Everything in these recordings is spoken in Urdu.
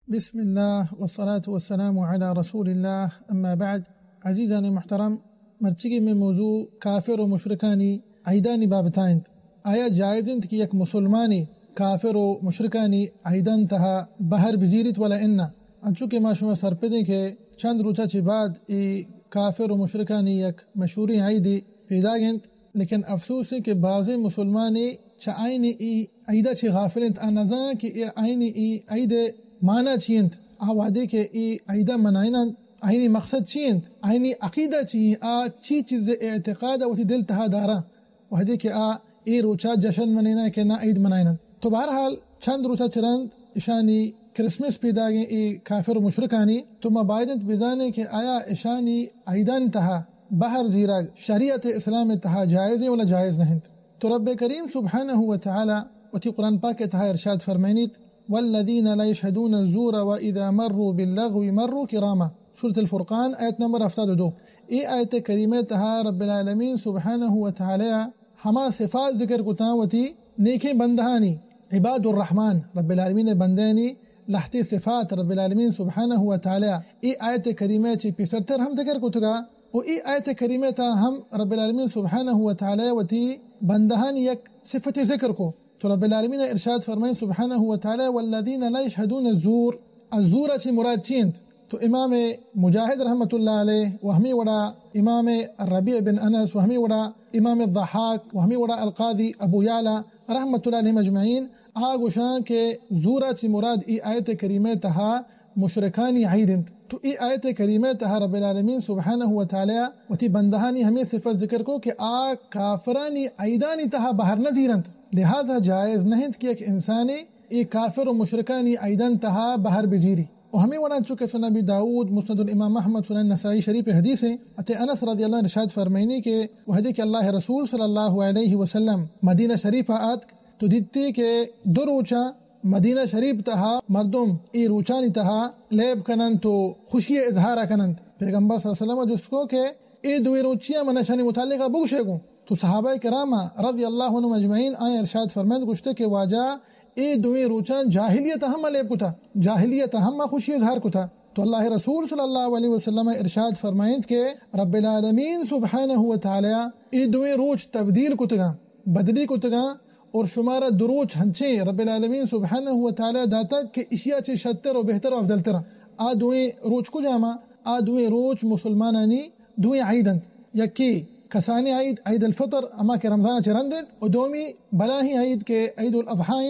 بسم الله والصلاة والسلام على رسول الله أما بعد. عزیزان محترم، مرچگی میں موضوع کافر و مشرکانی عیدانی بابتائند. آیا جائزند کہ یک مسلمانی کافر و مشرکانی عیدان تہا بہر بزیرت ولا انا انچوکہ ما شما سرپدیں کہ چند روچہ چی بعد ای کافر و مشرکانی یک مشہوری عیدی پیدا گند، لیکن افسوس ہے کہ بعض مسلمانی چا آئینی ای عیدہ چی غافلند آنزان کہ ای آئینی ای عید مانا چیند آوادے کہ ای عیدہ منائنند آئینی مقصد چیند آئینی عقیدہ چیند چی چیز اعتقاد و دل تہا دارا وحدے کہ ای روچہ جشن منینا کہ نا عید منائنند. تو بہرحال چند روچہ چرند اشانی کرسمس پیدا گئے ای کافر و مشرکانی تو مبایدت بزانے کہ آیا اشانی عیدان تہا بہر زیرا شریعت اسلام تہا جائز ولا جائز نہیں. تو رب کریم سبحانہ وتعالی وتی قرآن پاک تہا ارشاد فرمائنیت والذین لا یشهدون الزور واذا مروا باللغو مروا کراما. سورة الفرقان آیت نمبر 72. ای آیت کریمہ تہا رب العالمین سبحانہ وتعالی ہما صفات ذکر کتا وتی نیکی بندہانی عباد الرحمن رب العالمین بندانی لحتی صفات رب العالمین سبحانہ وتعالی ای آیت کریمہ چی پیسرتر ہم ذکر کتگا و ای آیت کریمہ تا ہم رب العالمین سبحانہ وتعالی وتی بندہانی یک صفت ذکر کو. تو رب العالمین ارشاد فرمائیں سبحانہ وتعالی والذین لا یشهدون الزور. الزور چی مراد چیند؟ تو امام مجاہد رحمۃ اللہ علیہ وہمی وڑا امام الربیع بن انس وہمی وڑا امام الضحاک وہمی وڑا القاضی ابو یعلا رحمۃ اللہ علیہ مجمعین آگوشان کے زورا چی مراد ای آیت کریمہ تہا مشرکانی عیدند. تو ای آیت کریمہ تہا رب العالمین سبحانہ وتعالی وتی بندہانی ہمیں صفت ذکر کو کہ کافرانی عیدانی تہا باہر نظیرند، لہذا جائز نہیں کہ ایک انسانی ای کافر و مشرکانی عیدان تہا باہر بزیری. و ہمیں ونا چونکہ سنن ابی داود مسند الامام احمد سنن نسائی شریف حدیث ہیں اتے انس رضی اللہ عنہ ارشاد فرمائنی کہ وحدی کہ اللہ رسول صلی اللہ علیہ وسلم مدینہ شریف آت تو دیتی کہ دو روچہ مدینہ شریف تہا مردم ای روچانی تہا لیب کنن تو خوشی اظہارہ کنن. پیغمبر صلی اللہ علیہ وسلم جس کو کہ ای دوی روچیاں منشانی متعلقہ بگوشے گوں تو صحابہ کرامہ رضی اللہ عنہ مجمعین آئیں ارشاد فرمائند گوشتے کہ واجہ ای دوی روچان جاہلیت ہم لیب کتا جاہلیت ہم خوشی اظہار کتا. تو اللہ رسول صلی اللہ علیہ وسلم ارشاد فرمائند کہ رب العالمین سبحانہ وتعالی ای دوی روچ تبدیل کتگا بدلی کتگا اور شمارہ دروچ ہنچے رب العالمین سبحانہ وتعالی داتا کہ اشیاء چی شتر و بہتر و افضل تر دوی روچ کو جاما دوی روچ مسلمانانی دوی عیدند. یکی کسانی عید عید الفطر اما کے رمضان چرندند و دومی بلاہی عید کے عید الاضحی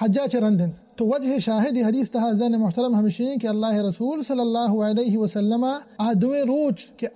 حجا چرندند. تو وجہ شاہد حدیث تہا زین محترم ہمشین کہ اللہ رسول صلی اللہ علیہ وسلم دوی روچ کہ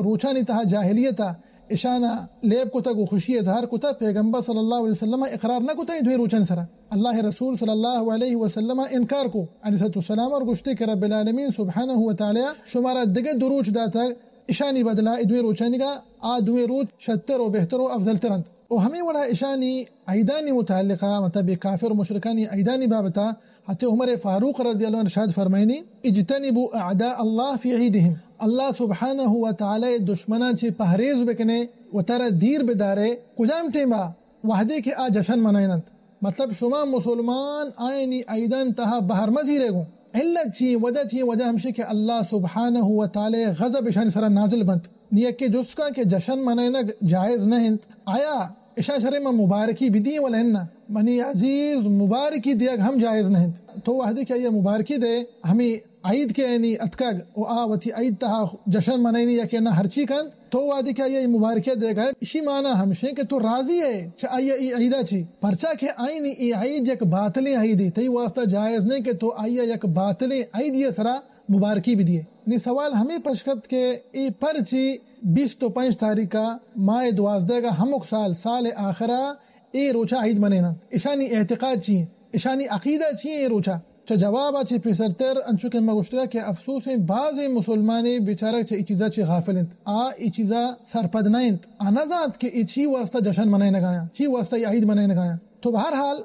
روچانی تہا جاہلیتا اشانا لیب کتا کو خوشی اظہار کتا پیغمبر صلی اللہ علیہ وسلم اقرار نہ کتا دوی روچن سرا اللہ رسول صلی اللہ علیہ وسلم انکار کو علیہ السلام اور گشتے کہ رب العالمین سبحانہ وتعالی شمارا دگے دروچ داتا اشانی بدلا دوی روچانی کا دوی روچ شتر و بہتر و افضل ترند. و ہمیں وڑا اشانی عیدانی متعلقہ مطلب کافر و مشرکانی عیدانی بابتا حتی عمر فاروق رضی اللہ عنہ ارشاد فرمائنی اجتنبوا اعداء اللہ فی عیدہم. اللہ سبحانہ وتعالی دشمنان چی پہریز بکنے و تر دیر بدارے کجام ٹیما وحدے کے جشن منائنند. مطلب شما مسلمان آئینی عیدان تہا بہر مزیرے گوں علت چی وجہ ہمشی کہ اللہ سبحانہ وتعالی غضب اشان سرا نازل بند نیک کے جس کا کہ جشن منائنا جائز نہیں. آیا اشان سرے میں مبارکی بھی دی ولا ہننا منی عزیز مبارکی دیگ ہم جائز نہیں. تو وحدی کہ یہ مبارکی دے ہمیں عید کے اینی اتکگ و آوتی عید تہا جشن منائنی یا کہ نہ ہرچی کند تو وحدی کہ یہ مبارکی دے گا اسی معنی ہمشے کہ تو راضی ہے چا آئیے ای عیدہ چی پرچا کہ آئینی ای عید یک باطلی عیدی تی واسطہ جائز نہیں کہ تو آئیے یک باطلی عید یہ سرا مبارکی بھی دیے. نی سوال ہمیں پشکت کہ ای پرچی 25 تاریخ کا ماہ 12 کا ہمک سال آخرہ ای روچہ عید منینا اشانی اعتقاد چیئے اشانی عقیدہ چیئے ای روچہ چا جواب چی پیسرتر انچو کہ مگوشتگا کہ افسوس بعض مسلمانی بیچارہ چا ای چیزا چی غافلند ای چیزا سرپد نائند نزاد کہ ای چی واسطہ جشن منائی نگایا چی واسطہ ای عید منائی نگایا. تو بہرحال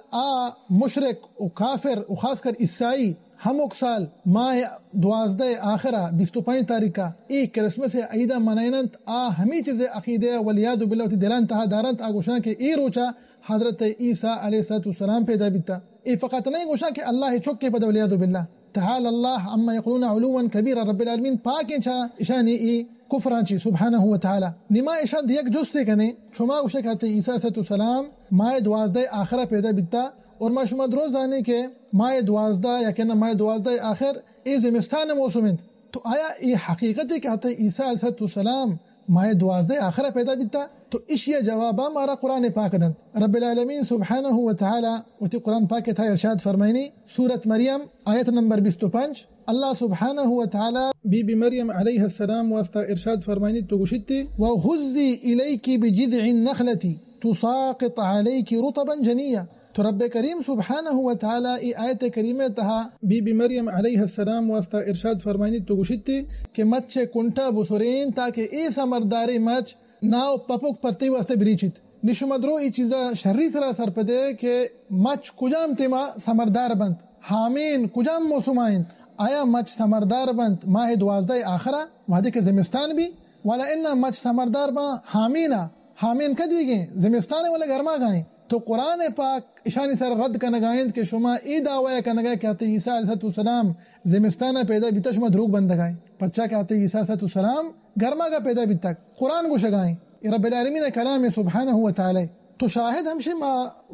مشرک و کافر و خاص کر عیسائی ہم سال ماہ 12 آخرہ 25 تاریخ کا ای کرسمس عیدہ منائنت ہمیں چیزیں عقیدہ ولیاد باللہ دلان تہا دارنت گوشان کہ ای روچا حضرت عیسیٰ علیہ السلام پیدا بیتا ای فقط نہیں گوشان کہ اللہ چک کے پدا ولیاد باللہ تعالى الله عما يقولون علوا كبيرا. رب العالمین پاک چا اشانی ای کفران چی سبحانہ و تعالی نما اشان یک جستے کنے شما گوشے کہتے عیسیٰ علیہ السلام ماہ 12 آخرہ پیدا بیتا اور ما شما دروز آنے کے ماہ 12 یا کہنا ماہ 12 آخر ای زمستان موسمند. تو آیا یہ حقیقت ہے کہتے عیسیٰ علیہ السلام ماہ 12 آخرہ پیدا بیتا؟ تو اس یہ جوابا ہمارا قرآن پاک دن. رب العالمین سبحانہ و تعالی وتی قرآن پاک تھا ارشاد فرمائنی سورۃ مریم آیت نمبر 25 اللہ سبحانہ و تعالی بی بی مریم علیہ السلام واسطہ ارشاد فرمائنی تو گوشتی وَهُزِّي إِلَيْكِ بِجِذْعِ النَّخْلَةِ تُسَاقِطْ عَلَيْكِ رُطَبًا جَنِيًّا. تو رب کریم سبحانہ و تعالی ای آیت کریمہ تہا بی بی مریم علیہ السلام واسطہ ارشاد فرمائنی تو گوشتی کہ مچ کنٹا بسرین تاکہ ای سمرداری مچ ناو پپک پرتی واسطے بریچت نشمدرو ای چیزا شری سرا سر پدے کہ مچ کجام تیما سمردار بند حامین کجام موسم آئند آیا مچ سمردار بند ماہ 12 آخرہ وحدے کے زمستان بھی والا انا مچ سمردار با حامین کدی گئے زمستان والا گرما گائیں. تو قرآن پاک اشانی سر رد کا نگائند کہ شما ای دعوی کا نگائیں کہتے عیسیٰ علیہ السلام زمستانہ پیدا بیتا شما دروگ بند گائیں پرچا کہتے عیسیٰ علیہ السلام گرما کا پیدا بیتا قرآن گوش گائیں رب العالمین کلام سبحانہ و تعالی. تو شاہد ہمشی ما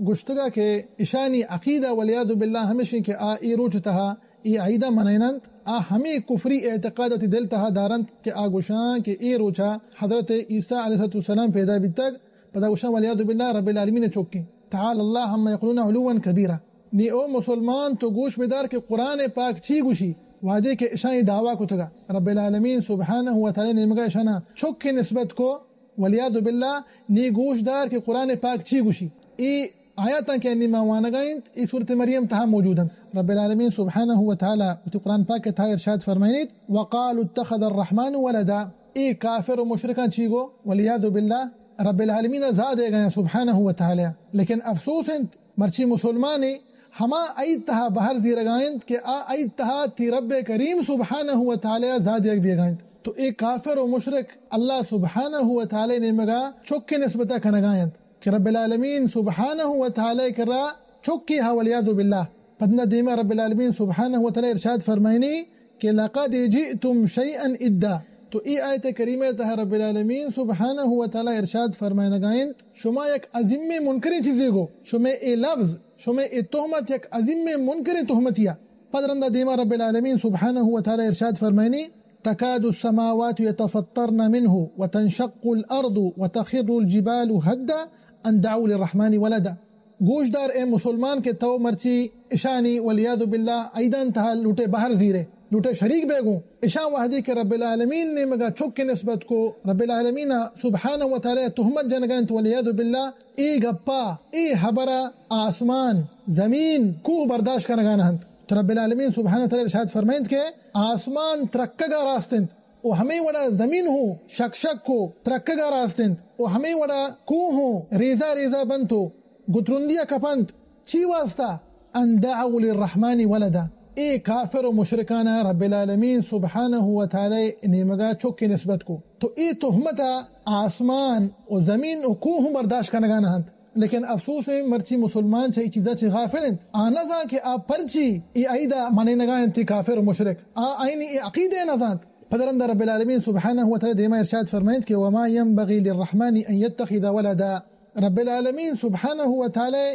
گشتگا کہ اشانی عقیدہ والیاذ باللہ ہمشی کہ ای روچ تہا ای عیدہ منینند ہمیں کفری اعتقاد تی دل تہا دارند کہ گوشان کہ ای روچا حضرت عیسیٰ علیہ السلام پیدا بیتا پدا گوشان والیاذ باللہ رب العالمین چوکی تعالی اللہ عما یقولون علوا کبیرا. نی او مسلمان تو گوش بدار کہ قرآن پاک چی گوشی وعدے کے اشانی دعویٰ کو تگا رب العالمین سبحانہ و تعالی نے مگا اشانا چک کی نسبت کو والیاذ باللہ نی گوش دار کہ قرآن پاک چی گوشی ای آیاتاں کے انی موانگائیں ای سورۃ مریم تہا موجودا. رب العالمین سبحانہ و تعالی قرآن پاک کے تھا ارشاد فرمائنیت وقالوا اتخذ الرحمن ولدا. ای کافر و مشرکان چی گو والیاذ باللہ رب العالمین زادے گئے سبحانہ و تعالی. لیکن افسوس مرچی مسلمانی ہما عید تہا بہر زیر گائند کہ عید تہا تی رب کریم سبحانہ و تعالی زادے بھی گائند. تو ایک کافر و مشرک اللہ سبحانہ و تعالی نے مگا چک نسبتہ کنگائند کہ رب العالمین سبحانہ و تعالی کرا چکی ہا والیاذ باللہ. پدنا دیما رب العالمین سبحانہ و تعالی ارشاد فرمائنی کہ لقد جئتم شیئا ادا. تو ای آیت کریمہ تہا رب العالمین سبحانہ و تعالی ارشاد فرمائے گائند شما یک عظیم منکری چیزی گو شما ای لفظ شما ای تہمت یک عظیم منکری تہمتیا. پدرندہ دیما رب العالمین سبحانہ و تعالی ارشاد فرمائنی تكاد السماوات يتفطرن منه وتنشق الارض وتخر الجبال هدا ان دعوا للرحمن ولدا. گوش دار اے مسلمان کے تو مرچی اشانی والیاذ باللہ ایدان تہا لوٹے باہر زیرے لوٹے شریک بیگوں اشان وحدی کے رب العالمین نے مگا چک کے نسبت کو رب العالمین سبحانہ و تعالی تہمت جنگانت والیاذ باللہ ای گپا ای حبرہ آسمان زمین کو برداشت کرنگانا ہنت. تو رب العالمین سبحانہ و تعالی ارشاد فرمائند کہ آسمان ترکگا راستند او ہمیں وڑا زمین ہو شک شک کو ترکگا راستند او ہمیں وڑا کو ہو ریزا ریزا بنتو گترندیا کپند چی واسطہ ان دعوا للرحمن ولدا. اے کافر و مشرکانہ رب العالمین سبحانہ و تعالی نے مگا چک کی نسبت کو. تو ای تہمتا آسمان و زمین و کو ہوں برداشت کرنگانا ہنت. لیکن افسوس ہے مرچی مسلمان چاہی چیزا چی غافلند آنزا کہ آپ پرچی ای عیدہ مانے نگاہن تی کافر و مشرک آئینی ای عقیدہ نزانت. پدرندہ رب العالمین سبحانہ و تعالی دیما ارشاد فرمائند کہ وما ينبغي للرحمن ان يتخذ ولدا. رب العالمین سبحانہ و تعالی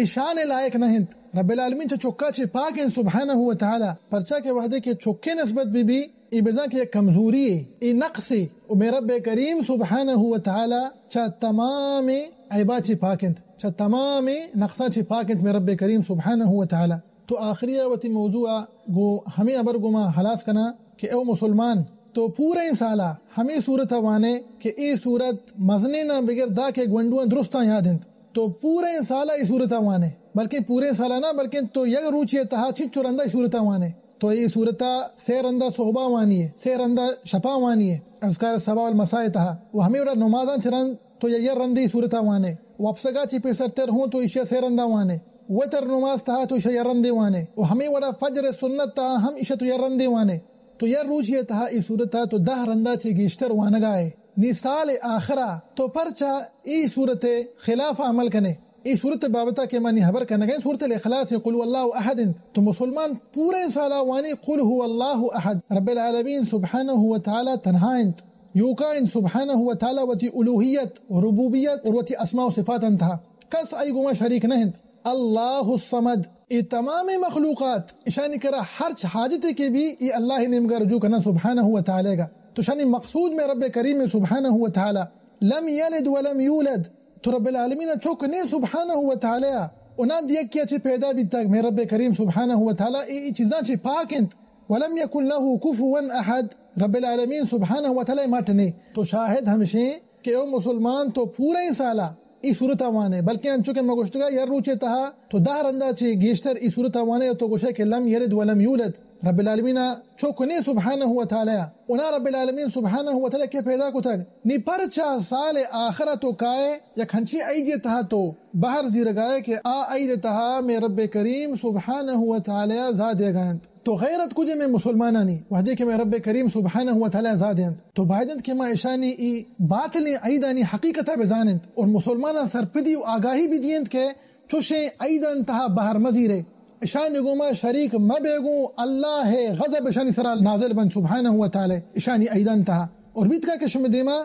اشان لائق نہیں. رب العالمین چکا چی پاک ہیں سبحانہ و تعالی پرچا کے وحدے کے چکے نسبت بھی ای بزا کی کمزوری ہے ای نقص ہے و میں رب کریم سبحانہ و تعالی چا تمام عیبا چی پاکند چا تمام نقصا چی پاکند میں رب کریم سبحانہ و تعالی. تو آخری وتی موضوع گو ہمیں ابر گما حلاس کنا کہ او مسلمان تو پورے سالہ ہمیں صورت وانے کہ ای صورت مزنے نہ بغیر دا کے گونڈوان درستاں یاد ہیں. تو پورے سالہ ای صورت وانے بلکہ پورے سالہ نہ بلکہ تو یک روچی تہا چچ رندہ ای صورت وانے. تو یہ صورتہ سیرندہ صحبہ وانی ہے سیرندہ شپا وانی ہے اذکار صباح والمساء تہا وہ ہمیں وڑا نمازان چرند تو یہ رندی صورتہ وانے واپسگا چی پیسر تر ہوں تو اشیا سیرندہ وانے وتر نماز تہا تو اشیا رندے وانے وہ ہمیں وڑا فجر سنت تہا ہم اشیا تو رندے وانے. تو یہ روچی تہا ای صورتہ تو 10 رندہ چی گیشتر وانگائے نی سال آخرہ تو پرچا ای صورت خلاف عمل کنے ای صورت بابتا کے معنی خبر کرنا گئے صورت الاخلاص قل هو اللہ احد تو مسلمان پورے سالہ وانی قل هو اللہ احد رب العالمین سبحانہ وتعالی تنہا انت یوکائن سبحانہ وتعالی وتی الوہیت و ربوبیت اور وتی اسماء و صفات انتہا کس ای گما شریک نہند اللہ الصمد ای تمام مخلوقات اشانی کرا ہر حاجت کے بھی ای اللہ نمگا رجوع کرنا سبحانہ وتعالی گا تو شانی مقصود میں رب کریم سبحانہ وتعالی لم یلد ولم یولد تو رب العالمین چوکنے سبحانہ وتعالی اونا دیکھ کیا چھ پیدا بھی تک میں رب کریم سبحانہ وتعالی ای چیزاں چھ پاکند ولم یکن له کفوا احد رب العالمین سبحانہ وتعالی ماتنے تو شاہد ہمشیں کہ او مسلمان تو پورے سالہ ای صورت آوانے بلکہ انچو کے مگوشتگا یر روچے تہا تو دہر اندہ چھے گیشتر ای صورت آوانے تو گوشے کہ لم یلد ولم یولد رب العالمین چوکنے سبحانہ وتعالی اونا رب العالمین سبحانہ وتعالی کے پیدا کو تک نی پرچا سال آخرہ تو کائے یا کھنچی عیدی تہا تو باہر زیر گائے کہ عید تہا میں رب کریم سبحانہ وتعالی زادے گائند تو غیرت کجے میں مسلمانانی وحدے کہ میں رب کریم سبحانہ وتعالی زادیند تو بائدند کہ ما اشانی ای باطل عیدانی حقیقتا بزانند اور مسلمانہ سرپدی و آگاہی بھی دیند کہ چوشیں عیدان تہا باہر مزیرے اشانی گوما شریک مبیگو اللہ غضب اشانی سرال نازل بن سبحانہ وتعالی اشانی عیدان تہا اور بیت کا کہ شم دیما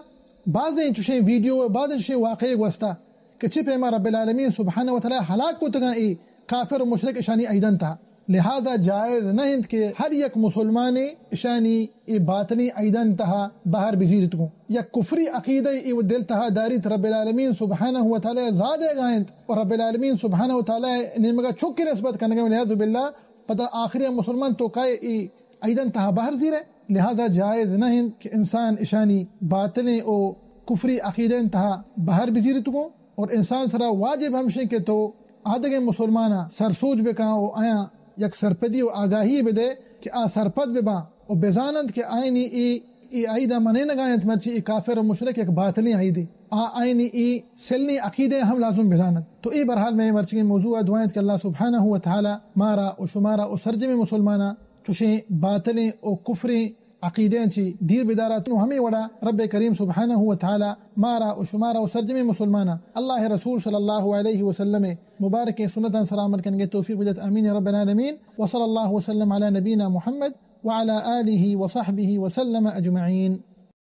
بعضیں چوشیں ویڈیو بعضیں چوشیں واقعی گوستا کہ چپے ما رب العالمین سبحانہ وتعالی حلاک کو تگا ای کافر و مشرک اشانی عیدان تہا لہذا جائز نہیں کہ ہر یک مسلمان اشانی ای باطنی عیدان تہا باہر بزیزت کو یا کفری عقیدہ ای و دل تہا داریت رب العالمین سبحانہ وتعالی زادے گائند اور رب العالمین سبحانہ وتعالی نمگا چک کی نسبت کرنے گا لہذا باللہ پتہ آخری مسلمان تو کائے ای عیدان تہا باہر زیرے لہذا جائز نہیں کہ انسان اشانی باطنی او کفری عقیدہ تہا باہر بزیزت کو اور انسان سرا واجب ہمشن کے تو آدھگے مسلمانہ سرسوج بکاں او آیا یک سرپدی و آگاہی بدے کہ آ سرپد ببا و بزانند کہ آئینی ای عیدہ منے نگائنت مرچی ای کافر و مشرک یک باطلی عیدی آئینی ای سلنی عقیدے ہم لازم بزانند تو ای برحال میں مرچی کی موضوع دعائنت کہ اللہ سبحانہ وتعالی مارا و شمارا و سرجم مسلمانہ چوشیں باطلی و کفری عقیدیں چی دیر بدارات ہمیں وڑا رب کریم سبحانہ وتعالی مارا و شمارا و سرجم مسلمانہ اللہ رسول صلی اللہ علیہ وسلم مبارک سنتا سلامت کنگے توفیق بدت امین رب العالمین وصلی اللہ وسلم علی نبینا محمد وعلى آلہ وصحبہ وسلم اجمعین.